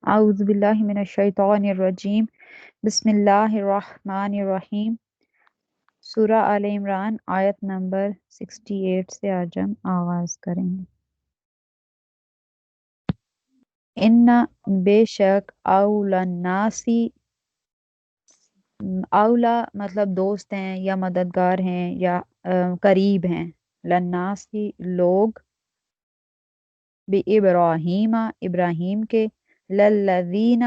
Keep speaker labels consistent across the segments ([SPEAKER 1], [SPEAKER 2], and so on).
[SPEAKER 1] اعوذ باللہ من الشیطان الرجیم بسم اللہ الرحمن الرحیم سورہ آل عمران آیت نمبر 68 سے آج ہم آغاز کریں گے۔ ان بے شک اولا الناسی، اولا مطلب دوست ہیں یا مددگار ہیں یا قریب ہیں، لناسی لوگ، بی ابراہیم ابراہیم کے، للذین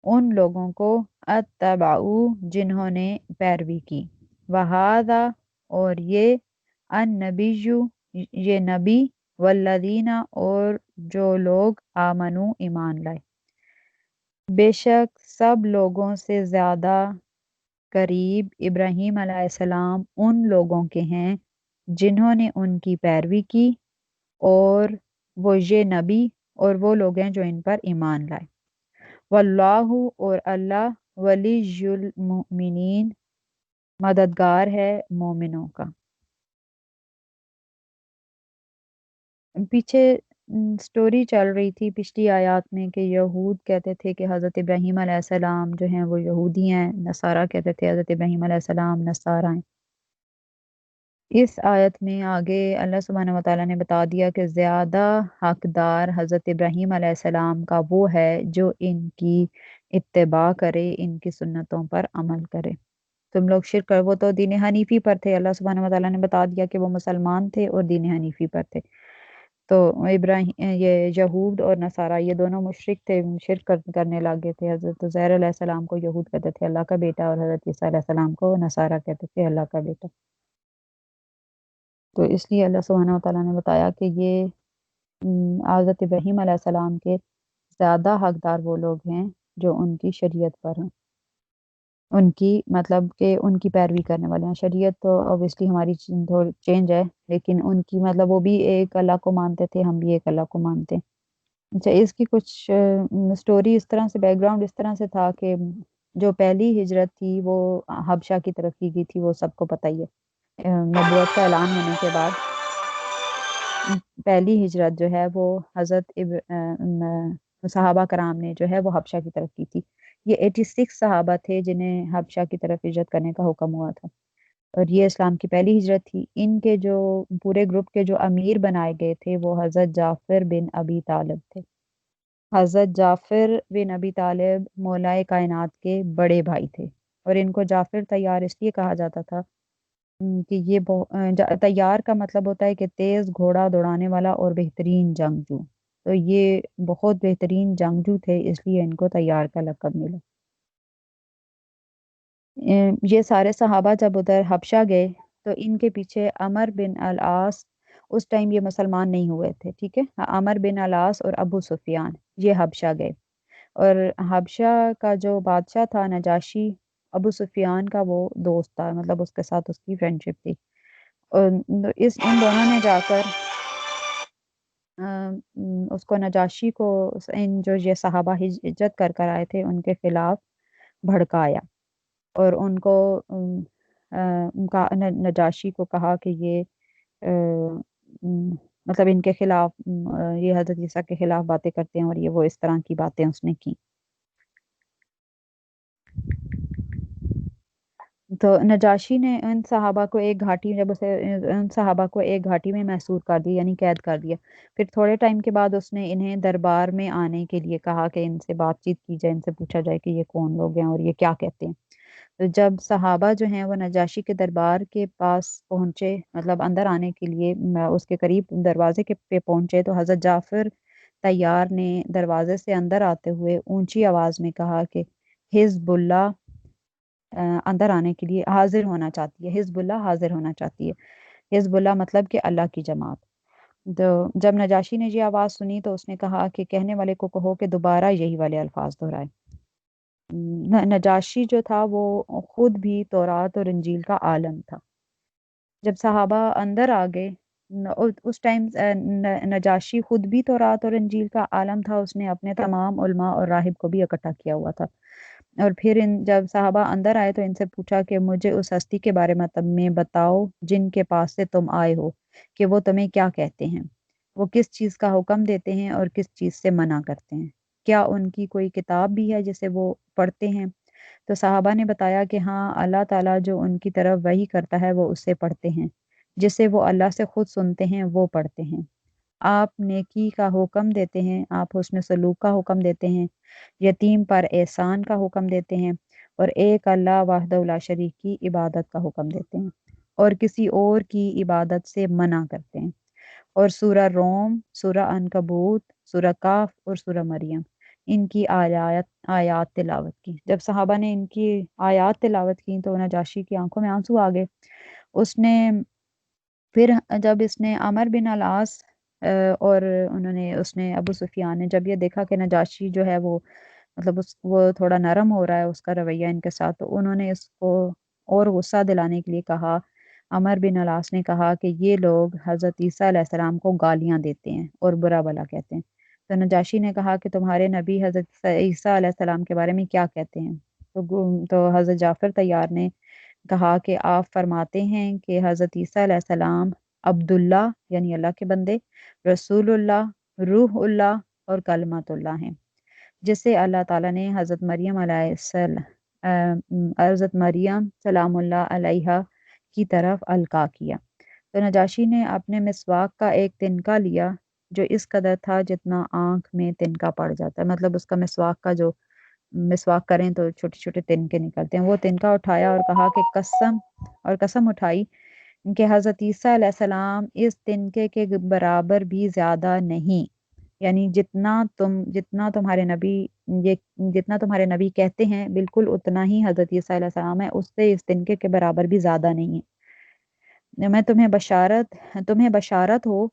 [SPEAKER 1] ان لوگوں کو، اتبعو جنہوں نے پیروی کی، وہذا اور یہ، النبی یہ نبی، والذین اور جو لوگ، آمنو ایمان لائے، بے شک سب لوگوں سے زیادہ قریب ابراہیم علیہ السلام ان لوگوں کے ہیں جنہوں نے ان کی پیروی کی، اور وہ یہ نبی اور وہ لوگ ہیں جو ان پر ایمان لائے۔ واللہ اور اللہ، ولی المؤمنین مددگار ہے مومنوں کا۔ پیچھے سٹوری چل رہی تھی پچھلی آیات میں کہ یہود کہتے تھے کہ حضرت ابراہیم علیہ السلام جو ہیں وہ یہودی ہیں، نصارہ کہتے تھے حضرت ابراہیم علیہ السلام نصارہ ہیں۔ اس آیت میں آگے اللہ سبحانہ وتعالیٰ نے بتا دیا کہ زیادہ حقدار حضرت ابراہیم علیہ السلام کا وہ ہے جو ان کی اتباع کرے، ان کی سنتوں پر عمل کرے۔ تم لوگ شرک کر، وہ تو دین حنیفی پر تھے، اللہ سبحانہ وتعالیٰ نے بتا دیا کہ وہ مسلمان تھے اور دین حنیفی پر تھے۔ تو ابراہیم، یہ یہود اور نصارہ یہ دونوں مشرک تھے، شرک کرنے لگے تھے۔ حضرت عزیر علیہ السلام کو یہود کہتے تھے اللہ کا بیٹا، اور حضرت عیسیٰ علیہ السلام کو نصارہ کہتے تھے اللہ کا بیٹا۔ تو اس لیے اللہ سبحانہ وتعالیٰ نے بتایا کہ یہ حضرت ابراہیم علیہ السلام کے زیادہ حقدار وہ لوگ ہیں جو ان کی شریعت پر ہیں، ان کی مطلب کہ ان کی پیروی کرنے والے ہیں۔ شریعت تو اوبیسلی ہماری تھوڑی چینج ہے، لیکن ان کی مطلب وہ بھی ایک اللہ کو مانتے تھے، ہم بھی ایک اللہ کو مانتے ہیں۔ اچھا، اس کی کچھ سٹوری اس طرح سے، بیک گراؤنڈ اس طرح سے تھا کہ جو پہلی ہجرت تھی وہ حبشہ کی طرف کی گئی تھی، وہ سب کو پتہ ہی ہے۔ نبوت کا اعلان ہونے کے بعد پہلی ہجرت جو ہے وہ حضرت صحابہ کرام نے جو ہے وہ حبشہ کی طرف کی تھی۔ یہ 86 صحابہ تھے جنہیں حبشہ کی طرف ہجرت کرنے کا حکم ہوا تھا، اور یہ اسلام کی پہلی ہجرت تھی۔ ان کے جو پورے گروپ کے جو امیر بنائے گئے تھے وہ حضرت جعفر بن ابی طالب تھے۔ حضرت جعفر بن ابی طالب مولائے کائنات کے بڑے بھائی تھے، اور ان کو جعفر طیار اس لیے کہا جاتا تھا کہ یہ طیار کا مطلب ہوتا ہے کہ تیز گھوڑا دوڑانے والا اور بہترین جنگجو، تو یہ بہت بہترین جنگجو تھے، اس لیے ان کو طیار کا لقب ملا۔ یہ سارے صحابہ جب ادھر حبشہ گئے تو ان کے پیچھے عمر بن العاص، اس ٹائم یہ مسلمان نہیں ہوئے تھے، ٹھیک ہے، عمر بن العاص اور ابو سفیان یہ حبشہ گئے، اور حبشہ کا جو بادشاہ تھا نجاشی، ابو سفیان کا وہ دوست تھا، مطلب اس کے ساتھ اس کی فرینڈشپ تھی۔ اور ان دونوں نے جا کر اس کو نجاشی کو ان جو یہ صحابہ ہجرت کر کر آئے تھے ان کے خلاف بھڑکایا، اور ان کو نجاشی کو کہا کہ یہ مطلب ان کے خلاف یہ حضرت عیسیٰ کے خلاف باتیں کرتے ہیں، اور یہ وہ اس طرح کی باتیں اس نے کی۔ تو نجاشی نے ان صحابہ کو ایک گھاٹی، جب اسے ان صحابہ کو ایک گھاٹی میں محصور کر دیا، یعنی قید کر دیا، پھر تھوڑے ٹائم کے بعد اس نے انہیں دربار میں آنے کے لیے کہا کہ ان سے بات چیت کی جائے، ان سے پوچھا جائے کہ یہ کون لوگ ہیں اور یہ کیا کہتے ہیں۔ تو جب صحابہ جو ہیں وہ نجاشی کے دربار کے پاس پہنچے، مطلب اندر آنے کے لیے اس کے قریب دروازے کے پہ پہنچے، تو حضرت جعفر طیار نے دروازے سے اندر آتے ہوئے اونچی آواز میں کہا کہ حزب اللہ اندر آنے کے لیے حاضر ہونا چاہتی ہے، حزب اللہ حاضر ہونا چاہتی ہے۔ حزب اللہ مطلب کہ اللہ کی جماعت۔ تو جب نجاشی نے یہ آواز سنی تو اس نے کہا کہ کہنے والے کو کہو کہ دوبارہ یہی والے الفاظ دہرائے۔ نجاشی جو تھا وہ خود بھی تورات اور انجیل کا عالم تھا۔ جب صحابہ اندر آ گئے، اس ٹائم نجاشی خود بھی تورات اور انجیل کا عالم تھا، اس نے اپنے تمام علماء اور راہب کو بھی اکٹھا کیا ہوا تھا، اور پھر جب صحابہ اندر آئے تو ان سے پوچھا کہ مجھے اس ہستی کے بارے میں بتاؤ جن کے پاس سے تم آئے ہو، کہ وہ تمہیں کیا کہتے ہیں۔ وہ کس چیز کا حکم دیتے ہیں اور کس چیز سے منع کرتے ہیں؟ کیا ان کی کوئی کتاب بھی ہے جسے وہ پڑھتے ہیں؟ تو صحابہ نے بتایا کہ ہاں، اللہ تعالیٰ جو ان کی طرف وحی کرتا ہے وہ اسے پڑھتے ہیں، جسے وہ اللہ سے خود سنتے ہیں وہ پڑھتے ہیں۔ آپ نیکی کا حکم دیتے ہیں، آپ حسن سلوک کا حکم دیتے ہیں، یتیم پر احسان کا حکم دیتے ہیں، اور ایک اللہ وحدہ لا شریک کی عبادت کا حکم دیتے ہیں، اور کسی اور کی عبادت سے منع کرتے ہیں۔ اور سورہ روم، سورہ عنکبوت، سورہ کاف اور سورہ مریم، ان کی آیات تلاوت کی۔ جب صحابہ نے ان کی آیات تلاوت کی تو نجاشی کی آنکھوں میں آنسو آ گئے۔ اس نے پھر جب اس نے عمر بن العاص اور اس نے ابو سفیان نے جب یہ دیکھا کہ نجاشی جو ہے وہ مطلب وہ تھوڑا نرم ہو رہا ہے اس کا رویہ ان کے ساتھ، تو انہوں نے اس کو اور غصہ دلانے کے لیے کہا، عمر بن العاص نے کہا کہ یہ لوگ حضرت عیسیٰ علیہ السلام کو گالیاں دیتے ہیں اور برا بھلا کہتے ہیں۔ تو نجاشی نے کہا کہ تمہارے نبی حضرت عیسیٰ علیہ السلام کے بارے میں کیا کہتے ہیں؟ تو حضرت جعفر طیار نے کہا کہ آپ فرماتے ہیں کہ حضرت عیسیٰ علیہ السلام عبداللہ یعنی اللہ کے بندے، رسول اللہ، روح اللہ اور کلمت اللہ ہیں، جسے اللہ تعالیٰ نے حضرت مریم علیہ السلام حضرت مریم سلام اللہ علیہا کی طرف القا کیا۔ تو نجاشی نے اپنے مسواک کا ایک تنکا لیا جو اس قدر تھا جتنا آنکھ میں تنکا پڑ جاتا ہے، مطلب اس کا مسواک کا جو مسواک کریں تو چھوٹے چھوٹے تنکے نکلتے ہیں، وہ تنکا اٹھایا اور کہا کہ قسم اٹھائی کہ حضرت عیسیٰ علیہ السلام اس تنکے کے برابر بھی زیادہ نہیں، یعنی یہ جتنا تمہارے نبی کہتے ہیں بالکل اتنا ہی حضرت عیسیٰ علیہ السلام ہے، اس سے اس تنکے کے برابر بھی زیادہ نہیں ہے۔ میں تمہیں بشارت ہو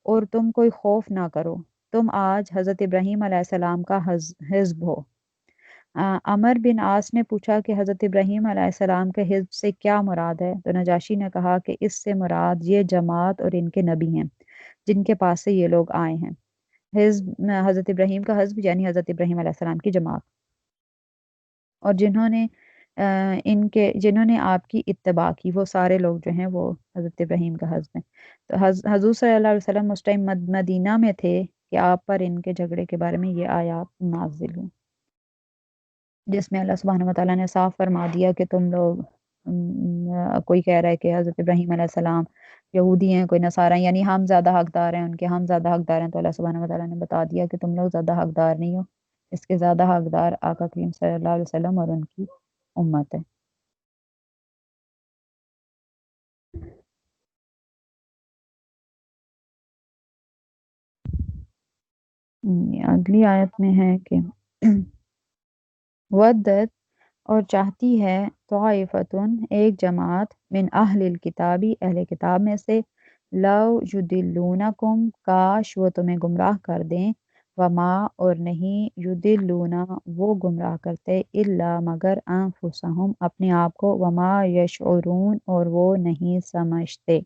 [SPEAKER 1] اور تم کوئی خوف نہ کرو، تم آج حضرت ابراہیم علیہ السلام کا حزب ہو۔ عمر بن عاص نے پوچھا کہ حضرت ابراہیم علیہ السلام کے حزب سے کیا مراد ہے؟ تو نجاشی نے کہا کہ اس سے مراد یہ جماعت اور ان کے نبی ہیں جن کے پاس سے یہ لوگ آئے ہیں۔ حضرت ابراہیم کا حزب یعنی حضرت ابراہیم علیہ السلام کی جماعت، اور جنہوں نے آپ کی اتباع کی وہ سارے لوگ جو ہیں وہ حضرت ابراہیم کا حزب ہیں۔ تو حضور صلی اللہ علیہ وسلم اس ٹائم مدینہ میں تھے کہ آپ پر ان کے جھگڑے کے بارے میں یہ آیات نازل ہوئی، جس میں اللہ سبحانہ وتعالیٰ نے صاف فرما دیا کہ تم لوگ کوئی کہہ رہا ہے کہ حضرت ابراہیم علیہ السلام یہودی ہیں، کوئی نصارہ ہیں، یعنی ہم زیادہ حقدار ہیں ان کے، ہم زیادہ حقدار ہیں، تو اللہ سبحانہ وتعالیٰ نے بتا دیا کہ تم لوگ زیادہ حقدار نہیں ہو، اس کے زیادہ حقدار آقا کریم صلی اللہ علیہ وسلم اور ان کی امت ہے۔ اگلی آیت میں ہے کہ ودت اور چاہتی ہے طائفتن ایک جماعت من اہل الکتابی اہل کتاب میں سے، لو یدلونکم کاش وہ تمہیں گمراہ کر دیں، وما اور نہیں یدلونا وہ گمراہ کرتے، الا مگر انفسہم اپنے آپ کو، وما یشعرون اور وہ نہیں سمجھتے۔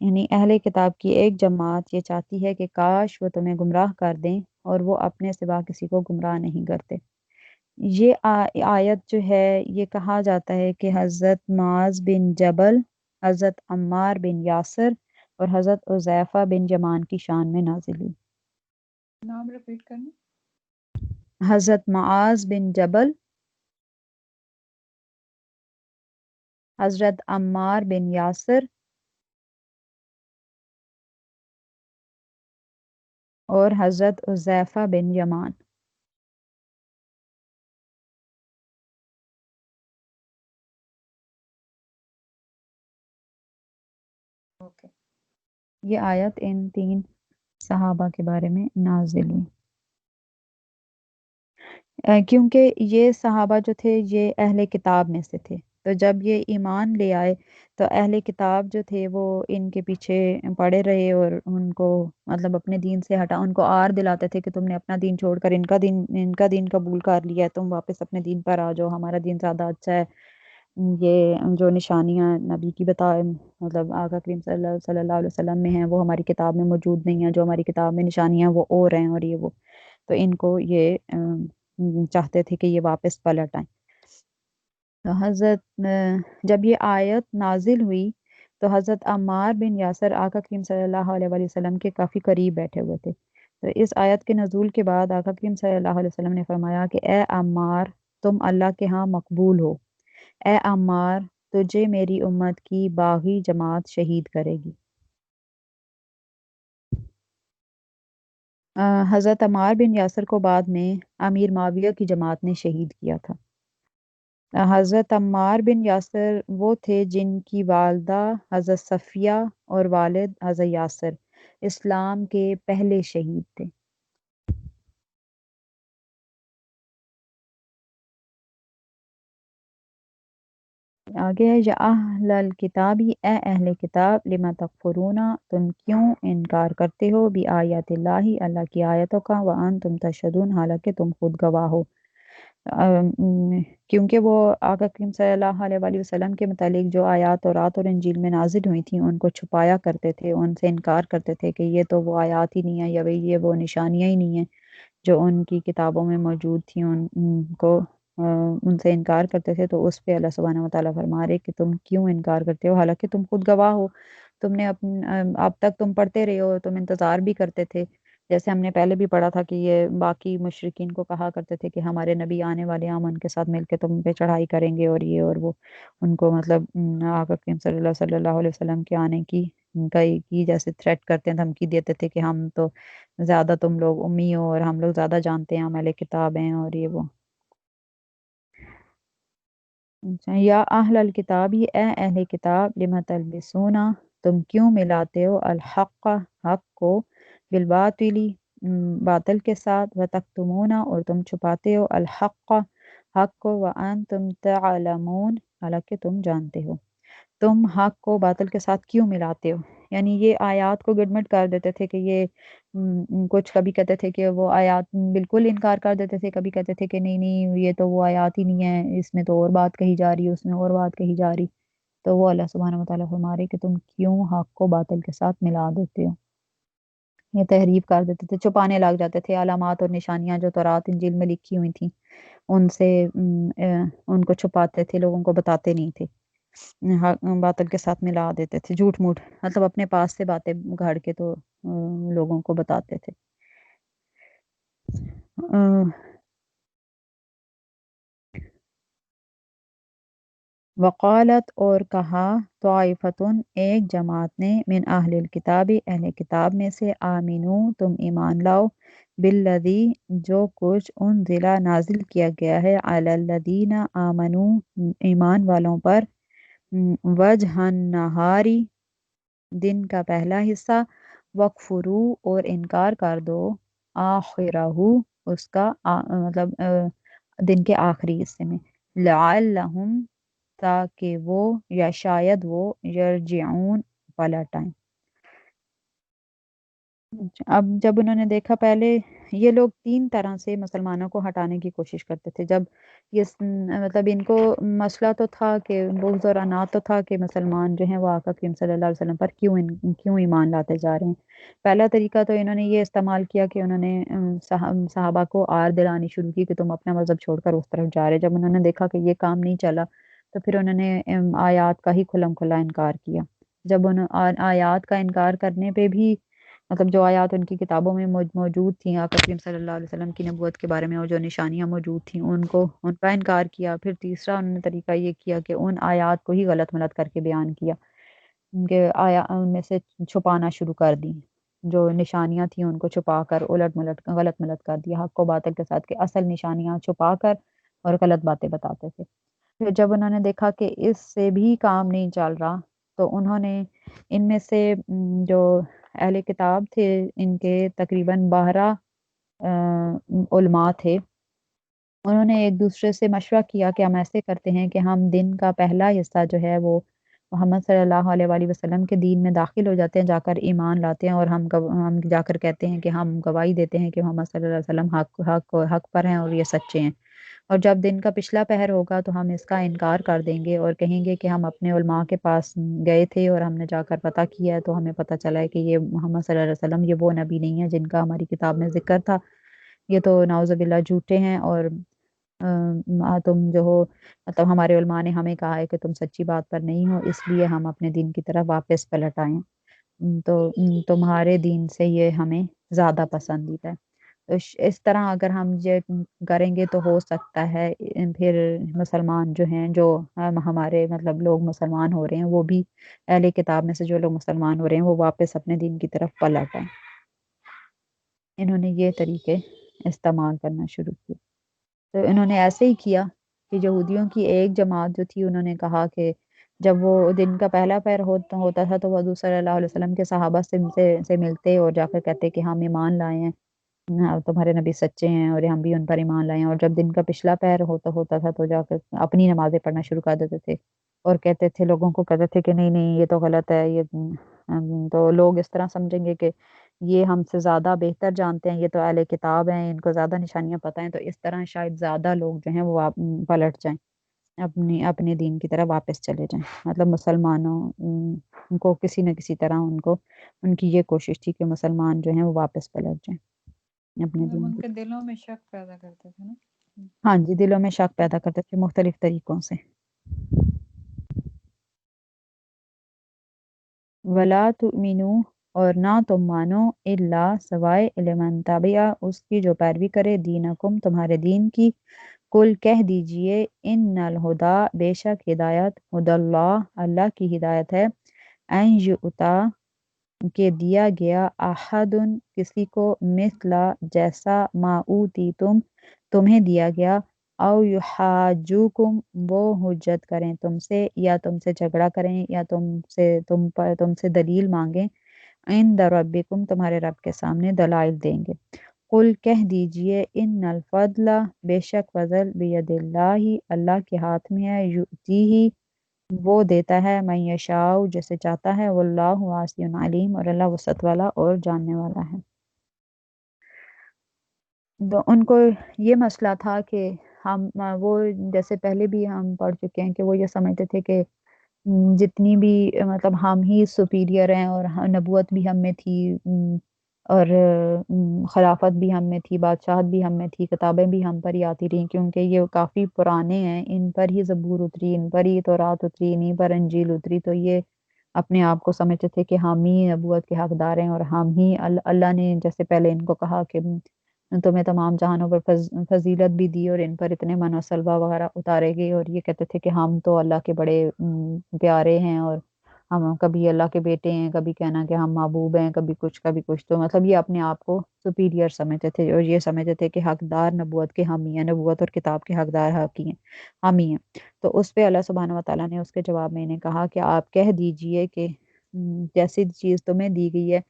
[SPEAKER 1] یعنی اہل کتاب کی ایک جماعت یہ چاہتی ہے کہ کاش وہ تمہیں گمراہ کر دیں اور وہ اپنے سوا کسی کو گمراہ نہیں کرتے۔ یہ آیت جو ہے یہ کہا جاتا ہے کہ حضرت معاذ بن جبل، حضرت عمار بن یاسر اور حضرت عزیفہ بن جمان کی شان میں نازل ہوئی۔ نام ریپیٹ کرنا۔ حضرت معاذ بن جبل، حضرت عمار بن یاسر اور حضرت عزیفہ بن یمان۔ یہ آیت ان تین صحابہ کے بارے میں نازل ہوئی، کیونکہ یہ صحابہ جو تھے یہ اہل کتاب میں سے تھے، تو جب یہ ایمان لے آئے تو اہل کتاب جو تھے وہ ان کے پیچھے پڑے رہے اور ان کو مطلب اپنے دین سے ان کو آر دلاتے تھے کہ تم نے اپنا دین چھوڑ کر ان کا دین قبول کر لیا ہے، تم واپس اپنے دین پر آ جاؤ، ہمارا دین زیادہ اچھا ہے۔ یہ جو نشانیاں نبی کی مطلب آقا کریم صلی اللہ علیہ وسلم میں ہیں وہ ہماری کتاب میں موجود نہیں ہیں، جو ہماری کتاب میں نشانیاں وہ اور ہیں، اور یہ وہ، تو ان کو یہ چاہتے تھے کہ یہ واپس پلٹ آئیں۔ تو جب یہ آیت نازل ہوئی تو حضرت عمار بن یاسر آقا کریم صلی اللہ علیہ وآلہ وسلم کے کافی قریب بیٹھے ہوئے تھے۔ تو اس آیت کے نزول کے بعد آقا کریم صلی اللہ علیہ وسلم نے فرمایا کہ اے عمار، تم اللہ کے ہاں مقبول ہو۔ اے عمار، تجھے میری امت کی باغی جماعت شہید کرے گی۔ حضرت عمار بن یاسر کو بعد میں امیر معاویہ کی جماعت نے شہید کیا تھا۔ حضرت عمار بن یاسر وہ تھے جن کی والدہ حضرت صفیہ اور والد حضرت یاسر اسلام کے پہلے شہید تھے۔ آگے ہے یا اہل الکتاب، اے اہل کتاب، لما تکفرون، تم کیوں انکار کرتے ہو، بھی آیات اللہ، اللہ کی آیتوں کا، وانتم تشہدون، حالانکہ تم خود گواہ ہو۔ کیونکہ وہ آقا کریم صلی اللہ علیہ وآلہ وسلم کے متعلق جو آیات تورات اور انجیل میں نازل ہوئی تھیں ان کو چھپایا کرتے تھے، ان سے انکار کرتے تھے کہ یہ تو وہ آیات ہی نہیں ہیں، یا یہ وہ نشانیاں ہی نہیں ہیں جو ان کی کتابوں میں موجود تھیں، ان کو ان سے انکار کرتے تھے۔ تو اس پہ اللہ سبحانہ وتعالیٰ فرما رہے کہ تم کیوں انکار کرتے ہو، حالانکہ تم خود گواہ ہو۔ تم نے اب تک تم پڑھتے رہے ہو، تم انتظار بھی کرتے تھے، جیسے ہم نے پہلے بھی پڑھا تھا کہ یہ باقی مشرکین کو کہا کرتے تھے کہ ہمارے نبی آنے والے ہیں، ہم ان کے ساتھ مل کے تم پہ چڑھائی کریں گے، اور یہ اور وہ، ان کو مطلب آقا کریم صلی اللہ علیہ وسلم کے آنے کی جیسے تھریٹ کرتے ہیں، دھمکی دیتے تھے کہ ہم تو زیادہ، تم لوگ امی ہو اور ہم لوگ زیادہ جانتے ہیں، ہم اہل کتاب ہیں، اور یہ وہ۔ اچھا، یا اہل الکتاب، اے اہل کتاب، لم تلبسون، تم کیوں ملاتے ہو، الحق، حق کو، بالباطلی، باطل کے ساتھ، وتکتمون، اور تم چھپاتے ہو، الحق، حق کو، وانتم تعلمون، حالانکہ تم جانتے ہو۔ تم حق کو باطل کے ساتھ کیوں ملاتے ہو؟ یعنی یہ آیات کو گڈمٹ کر دیتے تھے کہ یہ کچھ کبھی کہتے تھے کہ وہ آیات بالکل انکار کر دیتے تھے، کبھی کہتے تھے کہ نہیں نہیں یہ تو وہ آیات ہی نہیں ہے، اس میں تو اور بات کہی جا رہی ہے، اس میں اور بات کہی جا رہی۔ تو وہ اللہ سبحانہ وتعالیٰ فرما رہے کہ تم کیوں حق کو باطل کے ساتھ ملا دیتے ہو، یہ تحریف کر دیتے تھے، چھپانے لگ جاتے تھے، علامات اور نشانیاں جو تورات انجیل میں لکھی ہوئی تھیں ان سے ان کو چھپاتے تھے، لوگوں کو بتاتے نہیں تھے، باطل کے ساتھ ملا دیتے تھے، جھوٹ موٹ، مطلب اپنے پاس سے باتیں گھڑ کے تو لوگوں کو بتاتے تھے۔ وقالت، اور کہا، طائفتن، ایک جماعت نے، من اہل الکتاب، اہل کتاب میں سے، آمنو، تم ایمان لاؤ، بالذی، جو کچھ، انزل، نازل کیا گیا ہے، علی الذین آمنو، ایمان والوں پر، وجہ النہاری، دن کا پہلا حصہ، وکفرو، اور انکار کر دو، آخرہ، اس کا مطلب دن کے آخری حصے میں، لعلہم، تاکہ وہ، یا شاید وہ، یرجعون، پلٹ آئیں۔ اب جب انہوں نے دیکھا، پہلے یہ لوگ تین طرح سے مسلمانوں کو ہٹانے کی کوشش کرتے تھے۔ جب یہ مطلب ان کو مسئلہ تو تھا کہ بغض اور عناد تو تھا کہ مسلمان جو ہیں وہ آقا کریم صلی اللہ علیہ وسلم پر کیوں ایمان لاتے جا رہے ہیں۔ پہلا طریقہ تو انہوں نے یہ استعمال کیا کہ انہوں نے صحابہ کو آر دلانی شروع کی کہ تم اپنا مذہب چھوڑ کر اس طرف جا رہے۔ جب انہوں نے دیکھا کہ یہ کام نہیں چلا تو پھر انہوں نے آیات کا ہی کھلم کھلا انکار کیا۔ جب آیات کا انکار کرنے پہ بھی، مطلب جو آیات ان کی کتابوں میں موجود تھیں آقا کریم صلی اللہ علیہ وسلم کی نبوت کے بارے میں، اور جو نشانیاں موجود تھیں ان کا انکار کیا۔ پھر تیسرا انہوں نے طریقہ یہ کیا کہ ان آیات کو ہی غلط ملت کر کے بیان کیا، کہ ان میں سے چھپانا شروع کر دی، جو نشانیاں تھیں ان کو چھپا کر الٹ ملٹ غلط ملت کر دیا، حق کو باطل کے ساتھ، کے اصل نشانیاں چھپا کر اور غلط باتیں بتاتے تھے۔ پھر جب انہوں نے دیکھا کہ اس سے بھی کام نہیں چل رہا تو انہوں نے ان میں سے جو اہل کتاب تھے، ان کے تقریباً 12 علماء تھے، انہوں نے ایک دوسرے سے مشورہ کیا کہ ہم ایسے کرتے ہیں کہ ہم دن کا پہلا حصہ جو ہے وہ محمد صلی اللہ علیہ وآلہ وسلم کے دین میں داخل ہو جاتے ہیں، جا کر ایمان لاتے ہیں، اور ہم جا کر کہتے ہیں کہ ہم گواہی دیتے ہیں کہ محمد صلی اللہ علیہ وسلم حق پر ہیں اور یہ سچے ہیں، اور جب دن کا پچھلا پہر ہوگا تو ہم اس کا انکار کر دیں گے اور کہیں گے کہ ہم اپنے علماء کے پاس گئے تھے اور ہم نے جا کر پتہ کیا ہے تو ہمیں پتہ چلا ہے کہ یہ محمد صلی اللہ علیہ وسلم یہ وہ نبی نہیں ہے جن کا ہماری کتاب میں ذکر تھا، یہ تو نعوذ باللہ جھوٹے ہیں، اور تم جو ہو مطلب ہمارے علماء نے ہمیں کہا ہے کہ تم سچی بات پر نہیں ہو، اس لیے ہم اپنے دین کی طرف واپس پلٹ آئے ہیں۔ تو تمہارے دین سے یہ ہمیں زیادہ پسندیدہ ہے۔ تو اس طرح اگر ہم یہ کریں گے تو ہو سکتا ہے پھر مسلمان جو ہیں، جو ہمارے مطلب لوگ مسلمان ہو رہے ہیں، وہ بھی اہل کتاب میں سے جو لوگ مسلمان ہو رہے ہیں وہ واپس اپنے دین کی طرف پلٹ آئیں۔ انہوں نے یہ طریقے استعمال کرنا شروع کیے۔ تو انہوں نے ایسے ہی کیا کہ یہودیوں کی ایک جماعت جو تھی، انہوں نے کہا کہ جب وہ دن کا پہلا پہر ہوتا تھا تو وہ حضور صلی اللہ علیہ وسلم کے صحابہ سے ملتے اور جا کر کہتے کہ ہم ایمان لائے ہیں، تمہارے نبی سچے ہیں اور ہم بھی ان پر ایمان لائے ہیں۔ اور جب دن کا پچھلا پہر ہوتا تھا تو جا کر اپنی نمازیں پڑھنا شروع کر دیتے تھے اور کہتے تھے، لوگوں کو کہتے تھے کہ نہیں نہیں یہ تو غلط ہے، یہ تو لوگ اس طرح سمجھیں گے کہ یہ ہم سے زیادہ بہتر جانتے ہیں، یہ تو اہل کتاب ہیں، ان کو زیادہ نشانیاں پتہ ہیں، تو اس طرح شاید زیادہ لوگ جو ہیں وہ پلٹ جائیں، اپنے دین کی طرح واپس چلے جائیں۔ مطلب مسلمانوں ان کو کسی نہ کسی طرح ان کی یہ کوشش تھی کہ مسلمان جو ہیں وہ واپس پلٹ جائیں اپنے
[SPEAKER 2] مطلب
[SPEAKER 1] دین
[SPEAKER 2] ان
[SPEAKER 1] کی۔
[SPEAKER 2] کے دلوں میں شک پیدا کرتے تھے نا۔
[SPEAKER 1] ہاں جی، دلوں میں شک پیدا کرتے تھے مختلف طریقوں سے۔ ولا تؤمنو، اور نہ تم مانو، الا سوائے لمن تبع، اس کی جو پیروی کرے، دینکم تمہارے دین کی۔ کل کہہ دیجئے، ان الہدا، بے شک ہدایت، ہدی اللہ، اللہ کی ہدایت ہے، این یؤتا، کہ دیا گیا، احد، کسی کو، مثلا، جیسا، ما اوتیتم، تمہیں دیا گیا، او یحاجوکم، وہ حجت کریں تم سے، یا تم سے جھگڑا کریں، یا تم سے دلیل مانگیں، عند ربکم، تمہارے رب کے سامنے دلائل دیں گے۔ قل کہہ دیجئے، ان الفضل، بے شک فضل، بید اللہ، اللہ کے ہاتھ میں ہے، یؤتیہ، وہ دیتا ہے، من یشاء، جسے چاہتا ہے، واللہ واسع علیم، اور اللہ وسعت والا اور جاننے والا ہے۔ تو ان کو یہ مسئلہ تھا کہ وہ جیسے پہلے بھی ہم پڑھ چکے ہیں کہ وہ یہ سمجھتے تھے کہ جتنی بھی مطلب ہم ہی سپیریئر ہیں اور نبوت بھی ہم میں تھی، اور خلافت بھی ہم میں تھی، بادشاہت بھی ہم میں تھی، کتابیں بھی ہم پر ہی آتی رہیں، کیونکہ یہ کافی پرانے ہیں، ان پر ہی زبور اتری، ان پر ہی تورات اتری، انہی پر انجیل اتری، تو یہ اپنے آپ کو سمجھتے تھے کہ ہم ہی نبوت کے حقدار ہیں، اور ہم ہی اللہ نے جیسے پہلے ان کو کہا کہ تمہیں تمام جہانوں پر فضیلت بھی دی اور ان پر اتنے من و سلوہ وغیرہ اتارے گئے، اور یہ کہتے تھے کہ ہم تو اللہ کے بڑے پیارے ہیں، اور ہم کبھی اللہ کے بیٹے ہیں، کبھی کہنا کہ ہم محبوب ہیں، کبھی کچھ، تو مطلب یہ اپنے آپ کو سپیریئر سمجھتے تھے، اور یہ سمجھتے تھے کہ حقدار نبوت کے ہم ہی ہیں، نبوت اور کتاب کے حقدار ہم ہی ہیں۔ تو اس پہ اللہ سبحانہ و تعالیٰ نے اس کے جواب میں انہیں کہا کہ آپ کہہ دیجئے کہ جیسی چیز تمہیں دی گئی ہے،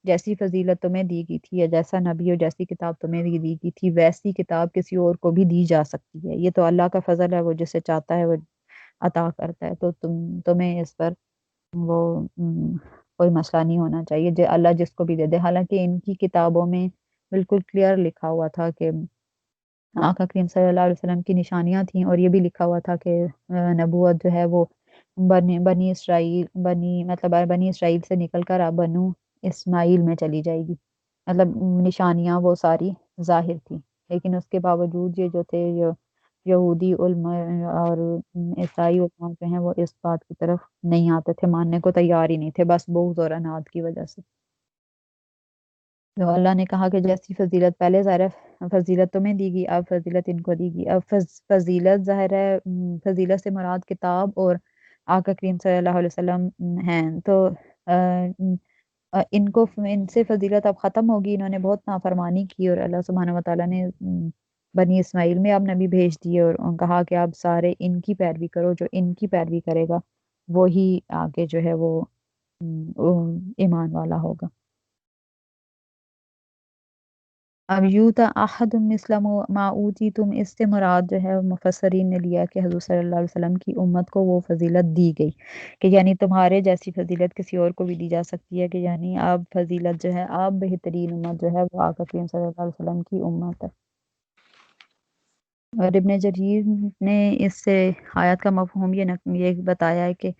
[SPEAKER 1] جیسی فضیلت تمہیں دی گئی تھی، یا جیسا نبی اور جیسی کتاب تمہیں دی گئی تھی، ویسی کتاب کسی اور کو بھی دی جا سکتی ہے، یہ تو اللہ کا فضل ہے، وہ جسے چاہتا ہے وہ عطا کرتا ہے، تو تمہیں اس پر وہ کوئی مسئلہ نہیں ہونا چاہیے، اللہ جس کو بھی دے دے۔ حالانکہ ان کی کتابوں میں بالکل کلیئر لکھا ہوا تھا کہ آقا کریم صلی اللہ علیہ وسلم کی نشانیاں تھیں، اور یہ بھی لکھا ہوا تھا کہ نبوت جو ہے وہ بنی اسرائیل سے نکل کر اب بنو اسماعیل میں چلی جائے گی، مطلب نشانیاں وہ ساری ظاہر تھیں، لیکن اس کے باوجود یہ جو تھے، یہودی علماء اور عیسائی علماء جو ہیں وہ اس بات کی طرف نہیں آتے تھے، ماننے کو تیار ہی نہیں تھے، بس بغض اور عناد کی وجہ سے۔ تو اللہ نے کہا کہ جیسی فضیلت پہلے ظاہر ہے فضیلت تمہیں دی گئی، اب فضیلت ان کو دی گئی، اب فضیلت ظاہر ہے، فضیلت سے مراد کتاب اور آقا کریم صلی اللہ علیہ وسلم ہیں، تو ان سے فضیلت اب ختم ہوگی، انہوں نے بہت نافرمانی کی، اور اللہ سبحانہ و تعالیٰ نے بنی اسماعیل میں اب نبی بھیج دیے، اور کہا کہ اب سارے ان کی پیروی کرو، جو ان کی پیروی کرے گا وہی آگے جو ہے وہ ایمان والا ہوگا۔ اب یوتا احد مثل ما اوتیتم، اس سے مراد جو ہے مفسرین نے لیا کہ حضور صلی اللہ علیہ وسلم کی امت کو وہ فضیلت دی گئی، کہ یعنی تمہارے جیسی فضیلت کسی اور کو بھی دی جا سکتی ہے، کہ یعنی اب فضیلت جو ہے، اب بہترین امت جو ہے وہ آقا کریم صلی اللہ علیہ وسلم کی امت ہے۔ اور ابن جریر نے اس سے آیت کا مفہوم یہ بتایا ہے کہ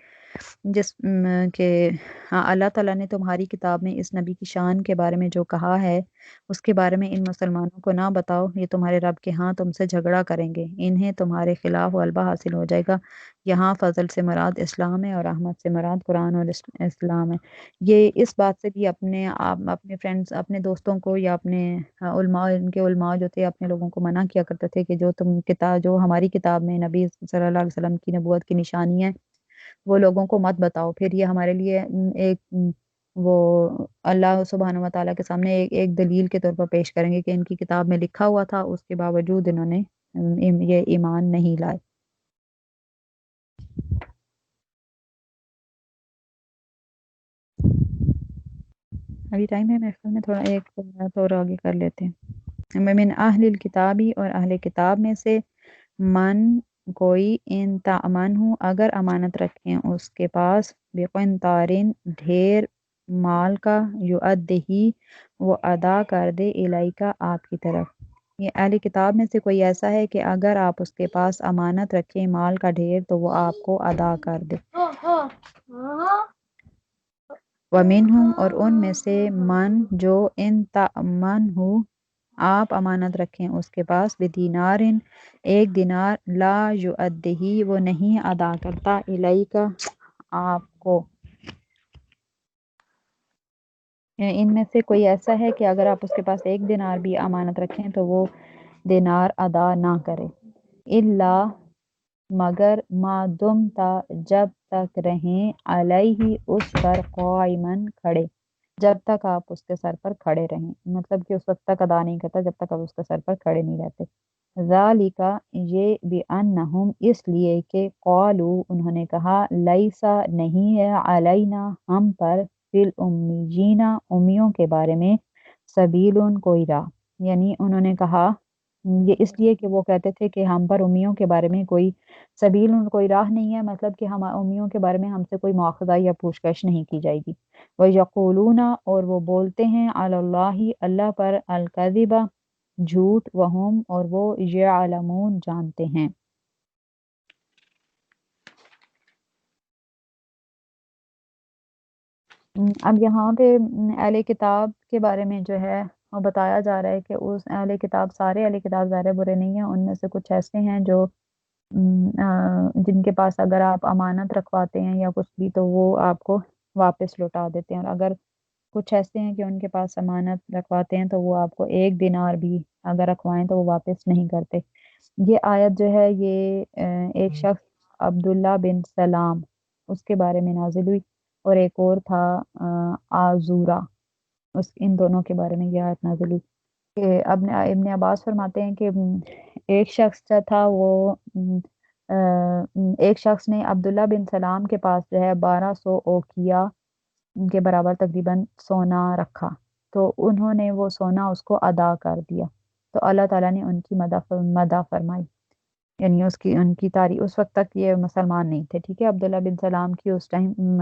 [SPEAKER 1] جس کہ ہاں اللہ تعالیٰ نے تمہاری کتاب میں اس نبی کی شان کے بارے میں جو کہا ہے اس کے بارے میں ان مسلمانوں کو نہ بتاؤ، یہ تمہارے رب کے ہاں تم سے جھگڑا کریں گے، انہیں تمہارے خلاف غلبہ حاصل ہو جائے گا۔ یہاں فضل سے مراد اسلام ہے اور رحمت سے مراد قرآن اور اسلام ہے۔ یہ اس بات سے بھی اپنے فرینڈز، اپنے دوستوں کو یا اپنے علماء، ان کے علماء جو تھے اپنے لوگوں کو منع کیا کرتے تھے کہ جو ہماری کتاب میں نبی صلی اللہ علیہ وسلم کی نبوت کی نشانی ہے وہ لوگوں کو مت بتاؤ، پھر یہ ہمارے لیے ایک وہ اللہ سبحانہ و تعالیٰ کے سامنے ایک دلیل کے طور پر پیش کریں گے کہ ان کی کتاب میں لکھا ہوا تھا، اس کے باوجود انہوں نے یہ ایمان نہیں لائے۔ ابھی ٹائم ہے، میرے خیال میں تھوڑا ایک بات اور آگے کر لیتے ہیں۔ من اہل الکتابی، اور اہل کتاب میں سے، من کوئی، ان تامن ہوں اگر امانت رکھیں اس کے پاس، بقنطارن ڈھیر مال کا، یؤدیہ وہ ادا کر دے، الیکا آپ کی طرف۔ یہ اہل کتاب میں سے کوئی ایسا ہے کہ اگر آپ اس کے پاس امانت رکھیں مال کا ڈھیر تو وہ آپ کو ادا کر دے۔ ومنہم، اور ان میں سے، من جو، ان تأمن ہو آپ امانت رکھیں اس کے پاس، بدینارن ایک دینار، لا یؤدیہ وہ نہیں ادا کرتا، الیکا آپ کو۔ ان میں سے کوئی ایسا ہے کہ اگر آپ اس کے پاس ایک دینار بھی امانت رکھیں تو وہ دینار ادا نہ کرے، الا مگر، ما دمتا جب تک رہیں، علیہ اس پر، قائمن کھڑے، جب تک آپ اس کے سر پر کھڑے رہیں، مطلب کہ اس وقت تک ادا نہیں کرتا جب تک آپ اس کے سر پر کھڑے نہیں رہتے۔ ذالک یہ، بأنہم اس لیے کہ، قالو انہوں نے کہا، لیسا نہیں ہے، علینا ہم پر، فی الامیین امیوں کے بارے میں، سبیل کوئی راہ، یعنی انہوں نے کہا یہ اس لیے کہ وہ کہتے تھے کہ ہم پر امیوں کے بارے میں کوئی سبیل، کوئی راہ نہیں ہے، مطلب کہ ہم امیوں کے بارے میں ہم سے کوئی مواخذہ یا پوچھ گچھ نہیں کی جائے گی۔ وَيَقُولُونَ اور وہ بولتے ہیں، علی اللہ اللہ پر، الکذب جھوٹ، وہم اور وہ، یعلمون جانتے ہیں۔ اب یہاں پہ اہل کتاب کے بارے میں جو ہے وہ بتایا جا رہا ہے کہ اس اہل کتاب، سارے اہل کتاب ظاہر برے نہیں ہیں، ان میں سے کچھ ایسے ہیں جو جن کے پاس اگر آپ امانت رکھواتے ہیں یا کچھ بھی تو وہ آپ کو واپس لوٹا دیتے ہیں، اور اگر کچھ ایسے ہیں کہ ان کے پاس امانت رکھواتے ہیں تو وہ آپ کو ایک دینار بھی اگر رکھوائیں تو وہ واپس نہیں کرتے۔ یہ آیت جو ہے یہ ایک شخص عبداللہ بن سلام اس کے بارے میں نازل ہوئی، اور ایک اور تھا آزورا، ان دونوں کے بارے میں یہ آیت نازل ہوئی کہ ابن عباس فرماتے ہیں کہ ایک شخص جو تھا وہ ایک شخص نے عبداللہ بن سلام کے پاس جو ہے 1200 اوقیہ کے برابر تقریباً سونا رکھا، تو انہوں نے وہ سونا اس کو ادا کر دیا، تو اللہ تعالیٰ نے ان کی مدح فرمائی، یعنی ان کی تعریف۔ اس وقت تک یہ مسلمان نہیں تھے، ٹھیک ہے، عبداللہ بن سلام کی اس ٹائم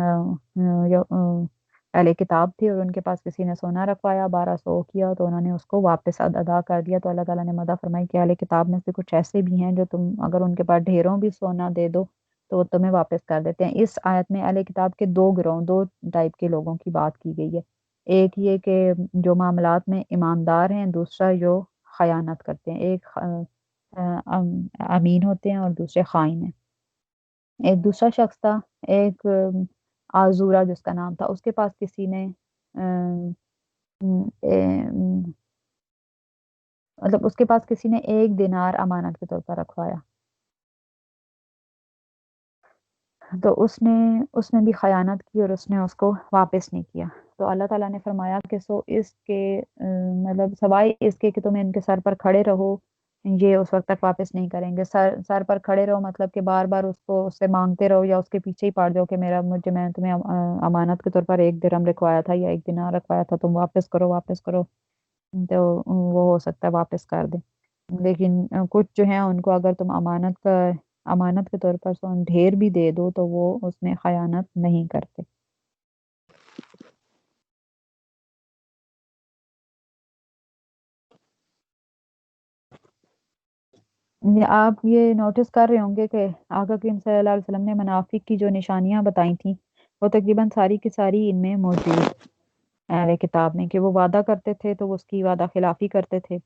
[SPEAKER 1] اہل کتاب تھی اور ان کے پاس کسی نے سونا رکھوایا 1200 کیا تو انہوں نے اس کو واپس ادا کر دیا، تو اللہ تعالیٰ نے مدح فرمائی کہ اہل کتاب میں سے کچھ ایسے بھی ہیں جو تم اگر ان کے پاس ڈھیروں بھی سونا دے دو تو وہ تمہیں واپس کر دیتے ہیں۔ اس آیت میں اہل کتاب کے دو گروہ، دو ٹائپ کے لوگوں کی بات کی گئی ہے، ایک یہ کہ جو معاملات میں ایماندار ہیں، دوسرا جو خیانت کرتے ہیں، ایک امین ہوتے ہیں اور دوسرے خائن ہیں۔ ایک دوسرا شخص تھا، ایک آزورا جس کا نام تھا، اس کے پاس کسی نے مطلب اس کے پاس کسی نے ایک دینار امانت کے طور پر رکھوایا، تو اس نے بھی خیانت کی اور اس نے اس کو واپس نہیں کیا، تو اللہ تعالیٰ نے فرمایا کہ سو اس کے مطلب سوائے اس کے کہ تم ان کے سر پر کھڑے رہو، یہ اس وقت تک واپس نہیں کریں گے۔ سر پر کھڑے رہو مطلب کہ بار بار اس سے مانگتے رہو یا اس کے پیچھے ہی پڑ جاؤ کہ میں تمہیں امانت کے طور پر ایک درہم رکھوایا تھا یا ایک دینار رکھوایا تھا، تم واپس کرو واپس کرو، تو وہ ہو سکتا ہے واپس کر دیں۔ لیکن کچھ جو ہیں ان کو اگر تم امانت کے طور پر ڈھیر بھی دے دو تو وہ اس میں خیانت نہیں کرتے۔ آپ یہ نوٹس کر رہے ہوں گے کہ آقا کریم صلی اللہ علیہ وسلم نے منافق کی جو نشانیاں بتائی تھیں وہ تقریباً ساری کی ساری ان میں موجود اہل کتاب میں، کہ وہ وعدہ کرتے تھے تو وہ اس کی وعدہ خلافی کرتے تھے،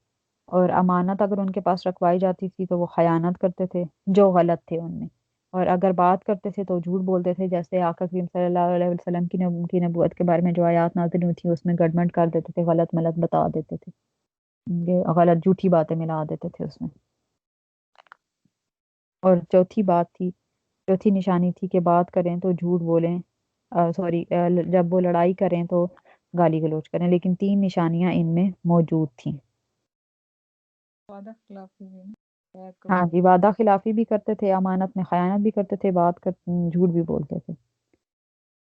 [SPEAKER 1] اور امانت اگر ان کے پاس رکھوائی جاتی تھی تو وہ خیانت کرتے تھے جو غلط تھے ان میں، اور اگر بات کرتے تھے تو جھوٹ بولتے تھے، جیسے آقا کریم صلی اللہ علیہ وسلم کی نبوت کے بارے میں جو آیات نازل ہوئی تھی اس میں گڑبڑ کر دیتے تھے، غلط ملت بتا دیتے تھے، یہ غلط جھوٹی باتیں ملا دیتے تھے اس میں۔ اور چوتھی نشانی تھی کہ بات کریں تو جھوٹ بولیں، سوری، جب وہ لڑائی کریں تو گالی گلوچ کریں، لیکن تین نشانیاں ان میں موجود تھیں۔
[SPEAKER 2] وعدہ خلافی بھی نا، غیر کو
[SPEAKER 1] ہاں جی، وعدہ خلافی بھی کرتے تھے، امانت میں خیانت بھی کرتے تھے، جھوٹ بھی بولتے تھے،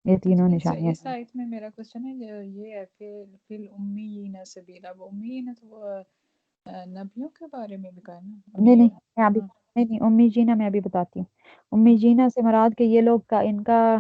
[SPEAKER 1] یہ تینوں
[SPEAKER 2] اچھا
[SPEAKER 1] نشانیاں
[SPEAKER 2] اس آیت میں میرا کوشچن ہے جو یہ ہے کہ فی الامیین سبیلا، وہ امیین ہے تو وہ نبیوں کے بارے میں بھی کہا ہے نا
[SPEAKER 1] نہیں نہیں،
[SPEAKER 2] انبیاء؟
[SPEAKER 1] میں ابھی
[SPEAKER 2] ہاں
[SPEAKER 1] نہیں نہیں، امی جینا میں ابھی بتاتی ہوں۔ امی
[SPEAKER 2] ہاں
[SPEAKER 1] جینا سے مراد کہ یہ لوگ کا ان کا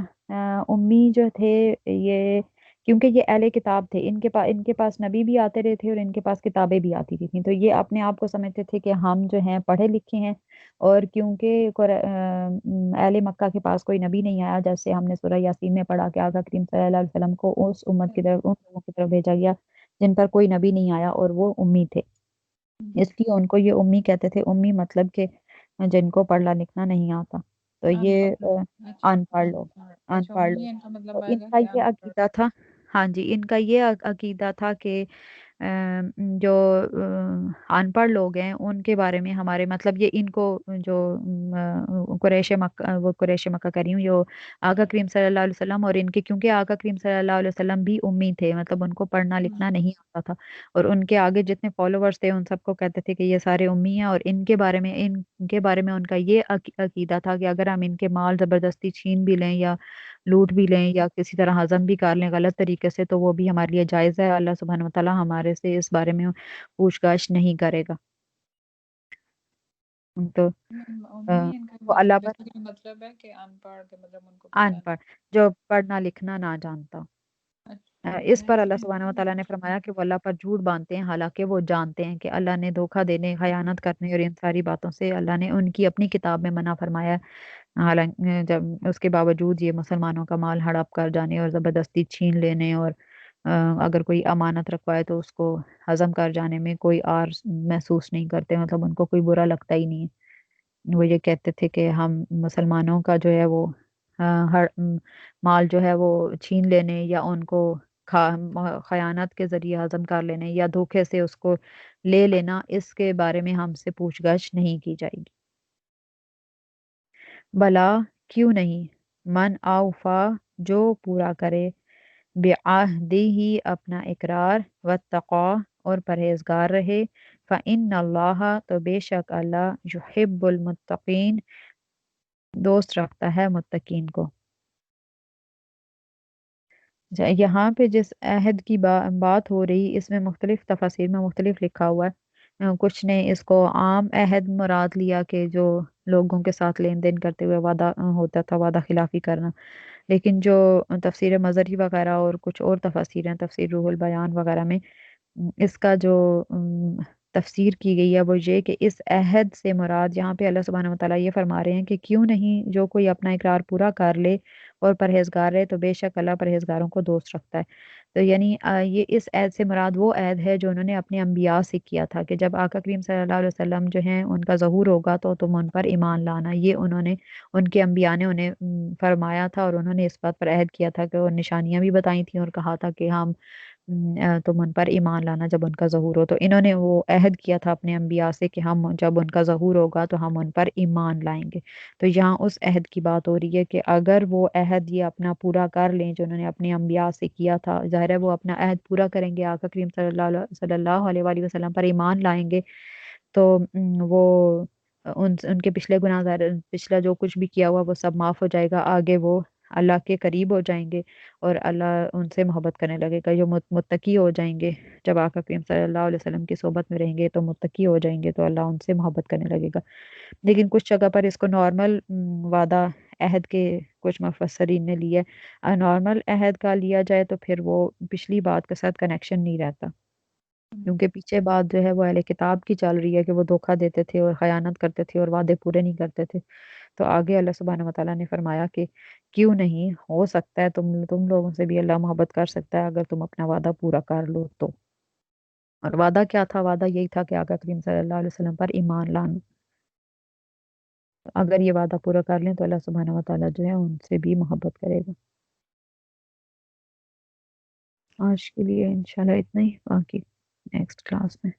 [SPEAKER 1] امی جو تھے، یہ کیونکہ یہ اہل کتاب تھے، ان کے پاس نبی بھی آتے رہے تھے اور ان کے پاس کتابیں بھی آتی تھیں، تو یہ اپنے آپ کو سمجھتے تھے کہ ہم جو ہیں پڑھے لکھے ہیں، اور کیونکہ اہل مکہ کے پاس کوئی نبی نہیں آیا، جیسے ہم نے سورہ یاسین میں پڑھا کہ آقا کریم صلی اللہ علیہ وسلم کو اس امت کی طرف، ان لوگوں کی طرف بھیجا گیا جن پر کوئی نبی نہیں آیا اور وہ امی تھے، اس لیے ان کو یہ امی کہتے تھے۔ امی مطلب کہ جن کو پڑھنا لکھنا نہیں آتا، تو
[SPEAKER 2] ان
[SPEAKER 1] یہ
[SPEAKER 2] پڑھ لوگ، اچھا
[SPEAKER 1] ان پڑھ
[SPEAKER 2] ان
[SPEAKER 1] لوگ،
[SPEAKER 2] پڑھ،
[SPEAKER 1] ان
[SPEAKER 2] اچھا
[SPEAKER 1] پڑھ لوگ،
[SPEAKER 2] امیین کا
[SPEAKER 1] تو
[SPEAKER 2] مطلب
[SPEAKER 1] ان
[SPEAKER 2] آئے گا
[SPEAKER 1] کا
[SPEAKER 2] کہ
[SPEAKER 1] یہ
[SPEAKER 2] ان پڑھ۔
[SPEAKER 1] عقیدہ تھا۔ ہاں جی، ان کا یہ عقیدہ تھا کہ جو ان پڑھ لوگ ہیں ان کے بارے میں ہمارے، مطلب یہ ان کو جو قریش مکہ، وہ قریش مکہ کر رہی ہوں، جو آقا کریم صلی اللہ علیہ وسلم اور ان کے، کیونکہ آقا کریم صلی اللہ علیہ وسلم بھی امی تھے، مطلب ان کو پڑھنا لکھنا نہیں آتا تھا، اور ان کے آگے جتنے فالوورز تھے ان سب کو کہتے تھے کہ یہ سارے امی ہیں، اور ان کے بارے میں ان کا یہ عقیدہ تھا کہ اگر ہم ان کے مال زبردستی چھین بھی لیں یا لوٹ بھی لیں یا کسی طرح ہضم بھی کر لیں غلط طریقے سے، تو وہ بھی ہمارے لیے جائز ہے، اللہ سبحانہ وتعالیٰ ہمارے سے اس بارے میں پوچھ گچھ نہیں کرے گا۔ تو
[SPEAKER 2] امیین کا
[SPEAKER 1] وہ اللہ پر
[SPEAKER 2] بیسیکلی مطلب ہے کہ ان پڑھ کے مطلب ان کو پتہ
[SPEAKER 1] ان
[SPEAKER 2] نہیں۔
[SPEAKER 1] پڑھ، جو پڑھنا لکھنا نہ جانتا،
[SPEAKER 2] اچھا
[SPEAKER 1] اس پر اللہ
[SPEAKER 2] نیکسٹ۔
[SPEAKER 1] سبحانہ وتعالیٰ نے فرمایا کہ وہ اللہ پر جھوٹ باندھتے ہیں حالانکہ وہ جانتے ہیں کہ اللہ نے دھوکہ دینے، خیانت کرنے اور ان ساری باتوں سے اللہ نے ان کی اپنی کتاب میں منع فرمایا ہے، حالانکہ جب اس کے باوجود یہ مسلمانوں کا مال ہڑپ کر جانے اور زبردستی چھین لینے، اور اگر کوئی امانت رکھوائے تو اس کو ہضم کر جانے میں کوئی آر محسوس نہیں کرتے، مطلب ان کو کوئی برا لگتا ہی نہیں ہے۔ وہ یہ کہتے تھے کہ ہم مسلمانوں کا جو ہے وہ ہر مال جو ہے وہ چھین لینے یا ان کو خیانت کے ذریعے ہضم کر لینے یا دھوکے سے اس کو لے لینا، اس کے بارے میں ہم سے پوچھ گچھ نہیں کی جائے گی۔ بلا، کیوں نہیں، من اوفا، جو پورا کرے، بعہدہ ہی، اپنا اقرار، واتقا، اور پرہیزگار رہے، فإن اللہ، تو بے شک اللہ، یحب المتقین، دوست رکھتا ہے متقین کو۔ یہاں پہ جس عہد کی بات ہو رہی، اس میں مختلف تفاسیر میں مختلف لکھا ہوا ہے، کچھ نے اس کو عام عہد مراد لیا کہ جو لوگوں کے ساتھ لین دین کرتے ہوئے وعدہ ہوتا تھا، وعدہ خلافی کرنا، لیکن جو تفسیر مظہری وغیرہ اور کچھ اور تفاسیر ہیں، تفسیر روح البیان وغیرہ میں، اس کا جو تفسیر کی گئی ہے وہ یہ کہ اس عہد سے مراد یہاں پہ اللہ سبحانہ وتعالیٰ یہ فرما رہے ہیں کہ کیوں نہیں، جو کوئی اپنا اقرار پورا کر لے اور پرہیزگار رہے تو بے شک اللہ پرہیزگاروں کو دوست رکھتا ہے۔ تو یعنی یہ اس عہد سے مراد وہ عہد ہے جو انہوں نے اپنے انبیاء سے کیا تھا کہ جب آقا کریم صلی اللہ علیہ وسلم جو ہیں ان کا ظہور ہوگا تو تم ان پر ایمان لانا، یہ انہوں نے، ان کے انبیاء نے انہیں فرمایا تھا، اور انہوں نے اس بات پر عہد کیا تھا کہ وہ نشانیاں بھی بتائی تھیں اور کہا تھا کہ ہم تم ان پر ایمان لانا جب ان کا ظہور ہو، تو انہوں نے وہ عہد کیا تھا اپنے انبیاء سے کہ ہم جب ان کا ظہور ہوگا تو ہم ان پر ایمان لائیں گے۔ تو یہاں اس عہد کی بات ہو رہی ہے کہ اگر وہ عہد یہ اپنا پورا کر لیں جو انہوں نے اپنے انبیاء سے کیا تھا، ظاہر ہے وہ اپنا عہد پورا کریں گے، آقا کریم صلی اللہ علیہ وسلم پر ایمان لائیں گے، تو وہ ان کے پچھلے گناہ، پچھلا جو کچھ بھی کیا ہوا وہ سب معاف ہو جائے گا، آگے وہ اللہ کے قریب ہو جائیں گے اور اللہ ان سے محبت کرنے لگے گا، جو متقی ہو جائیں گے، جب آقا کریم صلی اللہ علیہ وسلم کی صحبت میں رہیں گے تو متقی ہو جائیں گے، تو اللہ ان سے محبت کرنے لگے گا۔ لیکن کچھ جگہ پر اس کو نارمل وعدہ عہد کے کچھ مفسرین نے لیا ہے، نارمل عہد کا لیا جائے تو پھر وہ پچھلی بات کے ساتھ کنیکشن نہیں رہتا۔ کیونکہ پیچھے بات جو ہے وہ اہل کتاب کی چل رہی ہے کہ وہ دھوکا دیتے تھے اور خیانت کرتے تھے اور وعدے پورے نہیں کرتے تھے۔ تو آگے اللہ سبحانہ وتعالیٰ نے فرمایا کہ کیوں نہیں، ہو سکتا ہے تم لوگوں سے بھی اللہ محبت کر سکتا ہے اگر تم اپنا وعدہ پورا کر لو تو۔ اور وعدہ کیا تھا؟ وعدہ یہی تھا کہ آقا کریم صلی اللہ علیہ وسلم پر ایمان لانا۔ اگر یہ وعدہ پورا کر لیں تو اللہ سبحانہ وتعالیٰ جو ہے ان سے بھی محبت کرے گا۔ آج کے لیے انشاءاللہ اتنا ہی، باقی نیکسٹ کلاس میں